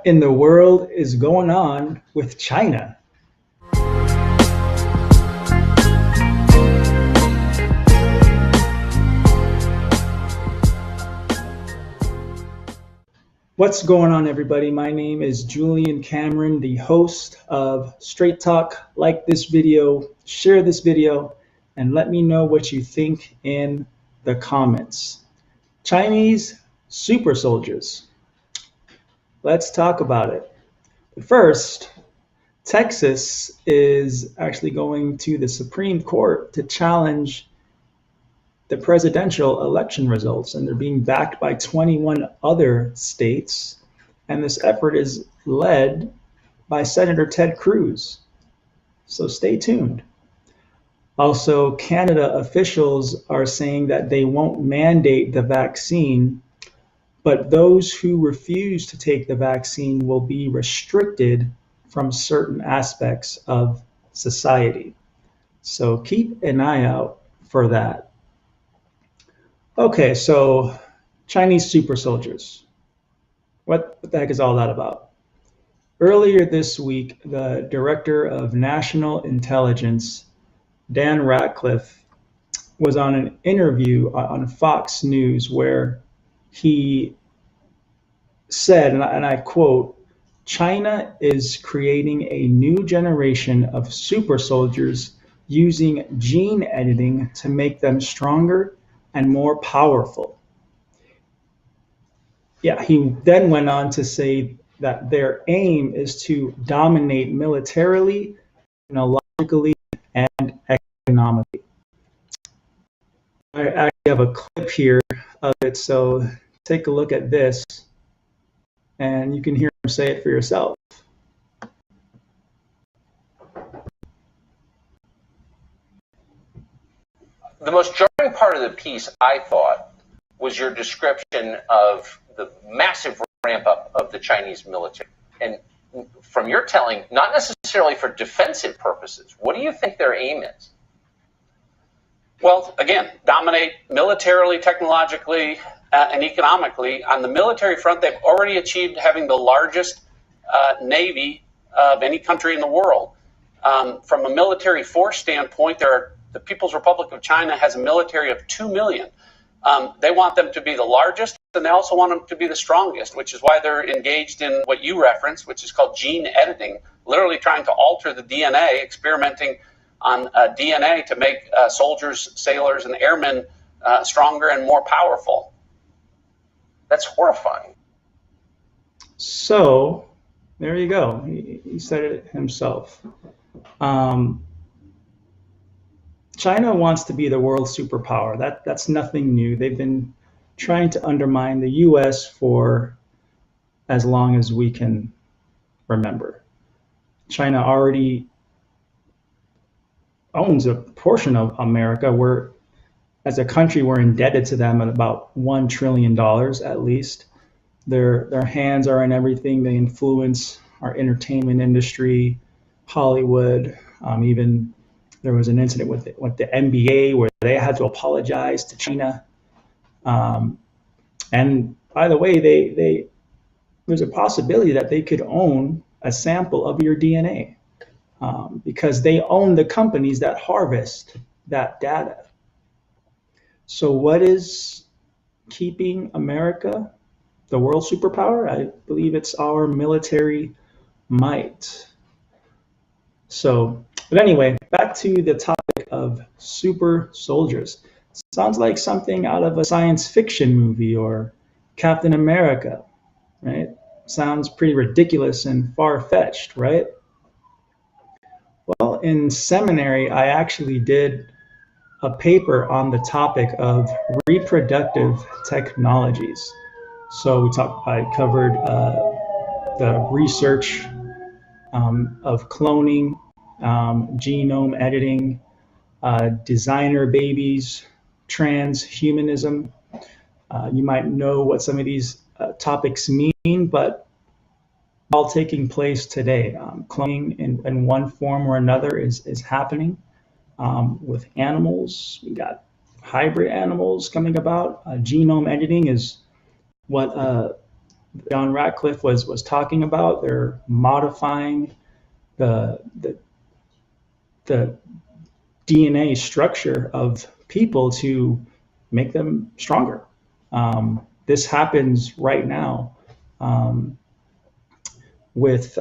in the world is going on with China? What's going on, everybody? My name is Julian Cameron, the host of Straight Talk. Like this video, share this video, and let me know what you think in the comments. Chinese super soldiers. Let's talk about it. But first, Texas is actually going to the Supreme Court to challenge the presidential election results, and they're being backed by 21 other states. And this effort is led by Senator Ted Cruz. So stay tuned. Also, Canada officials are saying that they won't mandate the vaccine, but those who refuse to take the vaccine will be restricted from certain aspects of society. So keep an eye out for that. Okay, so Chinese super soldiers. What the heck is all that about? Earlier this week, the Director of National Intelligence, Dan Ratcliffe, was on an interview on Fox News where he said, and I quote, "China is creating a new generation of super soldiers using gene editing to make them stronger and more powerful." Yeah, he then went on to say that their aim is to dominate militarily, technologically, and economically. I actually have a clip here of it, so take a look at this, and you can hear him say it for yourself. The most jarring part of the piece, I thought, was your description of the massive ramp up of the Chinese military. And from your telling, not necessarily for defensive purposes. What do you think their aim is? Well, again, dominate militarily, technologically, and economically. On the military front, they've already achieved having the largest navy of any country in the world. From a military force standpoint, the People's Republic of China has a military of 2 million. They want them to be the largest, and they also want them to be the strongest, which is why they're engaged in what you referenced, which is called gene editing, literally trying to alter the DNA, experimenting on DNA to make soldiers, sailors, and airmen stronger and more powerful. That's horrifying. So there you go. He said it himself. China wants to be the world superpower. That's nothing new. They've been trying to undermine the US for as long as we can remember. China already owns a portion of America. As a country, we're indebted to them at about $1 trillion at least. Their hands are in everything. They influence our entertainment industry, Hollywood, even there was an incident with the NBA where they had to apologize to China. And by the way, there's a possibility that they could own a sample of your DNA because they own the companies that harvest that data. So what is keeping America the world superpower? I believe it's our military might. But anyway, back to the topic of super soldiers. Sounds like something out of a science fiction movie or Captain America, right? Sounds pretty ridiculous and far-fetched, right? Well, in seminary, I actually did a paper on the topic of reproductive technologies. So I covered the research of cloning, genome editing, designer babies, transhumanism. You might know what some of these topics mean, but all taking place today. Cloning in one form or another is happening with animals. We got hybrid animals coming about. Genome editing is what John Ratcliffe was talking about. They're modifying the the DNA structure of people to make them stronger. This happens right now with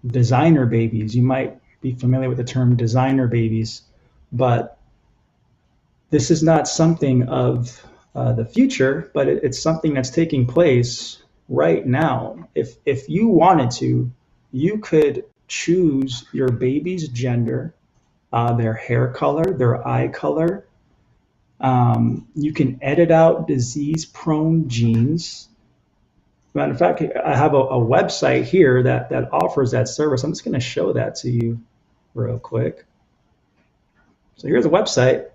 designer babies. You might be familiar with the term designer babies, but this is not something of the future, but it's something that's taking place right now. If you wanted to, you could choose your baby's gender, their hair color, their eye color. You can edit out disease-prone genes. Matter of fact, I have a website here that offers that service. I'm just going to show that to you real quick. So here's a website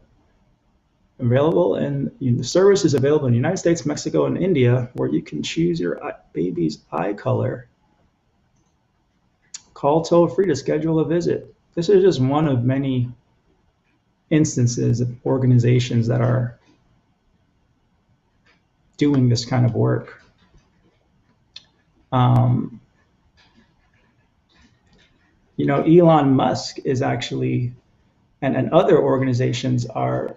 available, and the service is available in the United States, Mexico, and India, where you can choose your baby's eye color. Call toll-free to schedule a visit. This is just one of many instances of organizations that are doing this kind of work. Elon Musk is actually, and other organizations are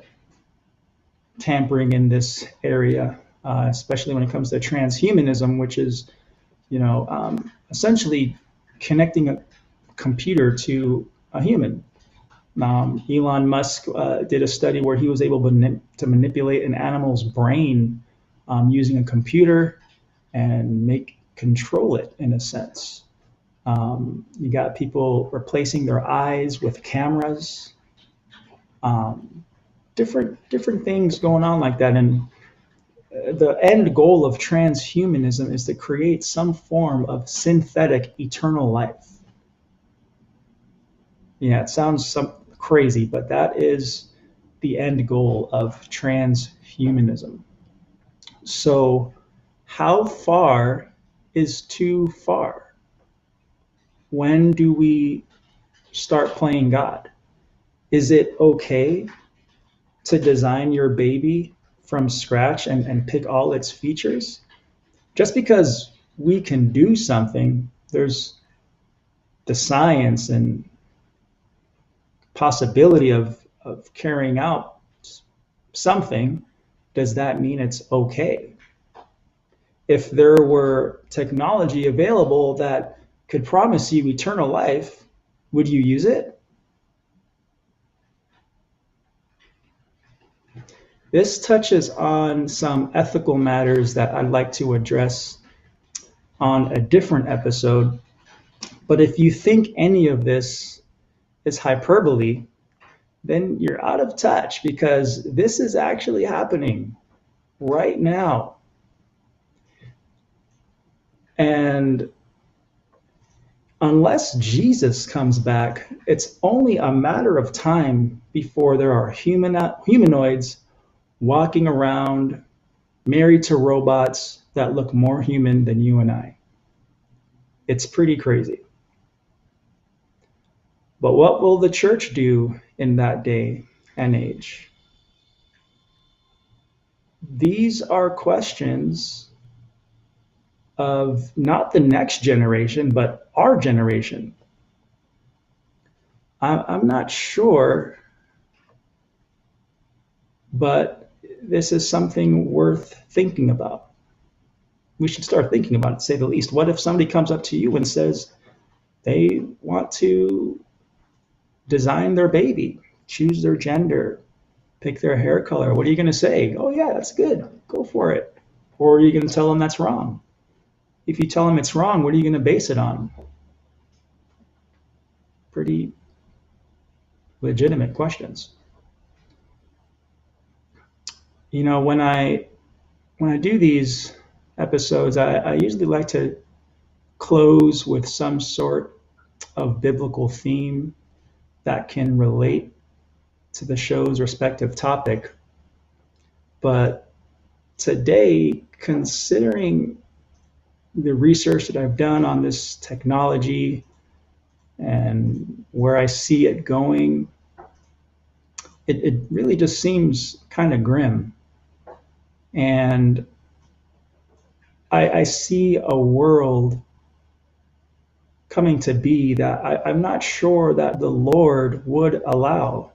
tampering in this area, especially when it comes to transhumanism, which is, essentially connecting a computer to a human. Elon Musk did a study where he was able to manipulate an animal's brain using a computer and control it in a sense. You got people replacing their eyes with cameras, different things going on like that. And the end goal of transhumanism is to create some form of synthetic eternal life. Yeah, it sounds crazy, but that is the end goal of transhumanism. So how far is too far? When do we start playing God? Is it okay to design your baby from scratch and pick all its features? Just because we can do something, there's the science and possibility of carrying out something, does that mean it's okay? If there were technology available that could promise you eternal life, would you use it? This touches on some ethical matters that I'd like to address on a different episode. But if you think any of this is hyperbole, then you're out of touch, because this is actually happening right now. And unless Jesus comes back, it's only a matter of time before there are humanoids walking around married to robots that look more human than you and I. It's pretty crazy. But what will the church do in that day and age? These are questions of not the next generation, but our generation. I'm not sure, but this is something worth thinking about. We should start thinking about it, to say the least. What if somebody comes up to you and says they want to design their baby, choose their gender, pick their hair color? What are you going to say? Oh yeah, that's good, go for it. Or are you going to tell them that's wrong? If you tell them it's wrong, what are you going to base it on? Pretty legitimate questions. When I do these episodes, I usually like to close with some sort of biblical theme that can relate to the show's respective topic. But today, considering the research that I've done on this technology and where I see it going, it really just seems kind of grim. And I see a world coming to be that I'm not sure that the Lord would allow.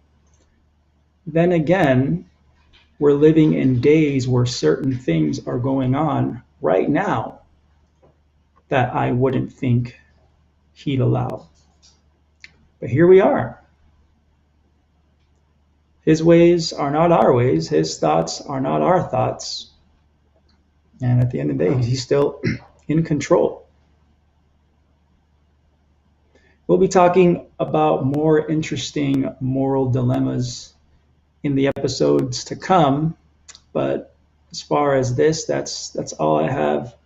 Then again, we're living in days where certain things are going on right now that I wouldn't think He'd allow. But here we are. His ways are not our ways. His thoughts are not our thoughts. And at the end of the day, He's still in control. We'll be talking about more interesting moral dilemmas in the episodes to come. But as far as this, that's all I have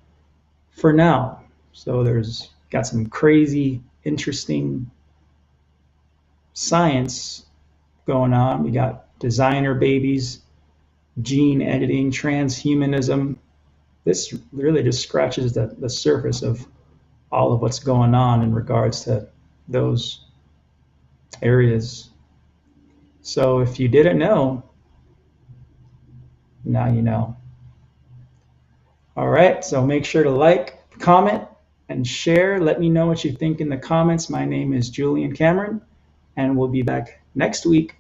for now. So there's got some crazy, interesting science going on. We got designer babies, gene editing, transhumanism. This really just scratches the surface of all of what's going on in regards to those areas. So if you didn't know, now you know. All right, so make sure to like, comment, and share. Let me know what you think in the comments. My name is Julian Cameron, and we'll be back next week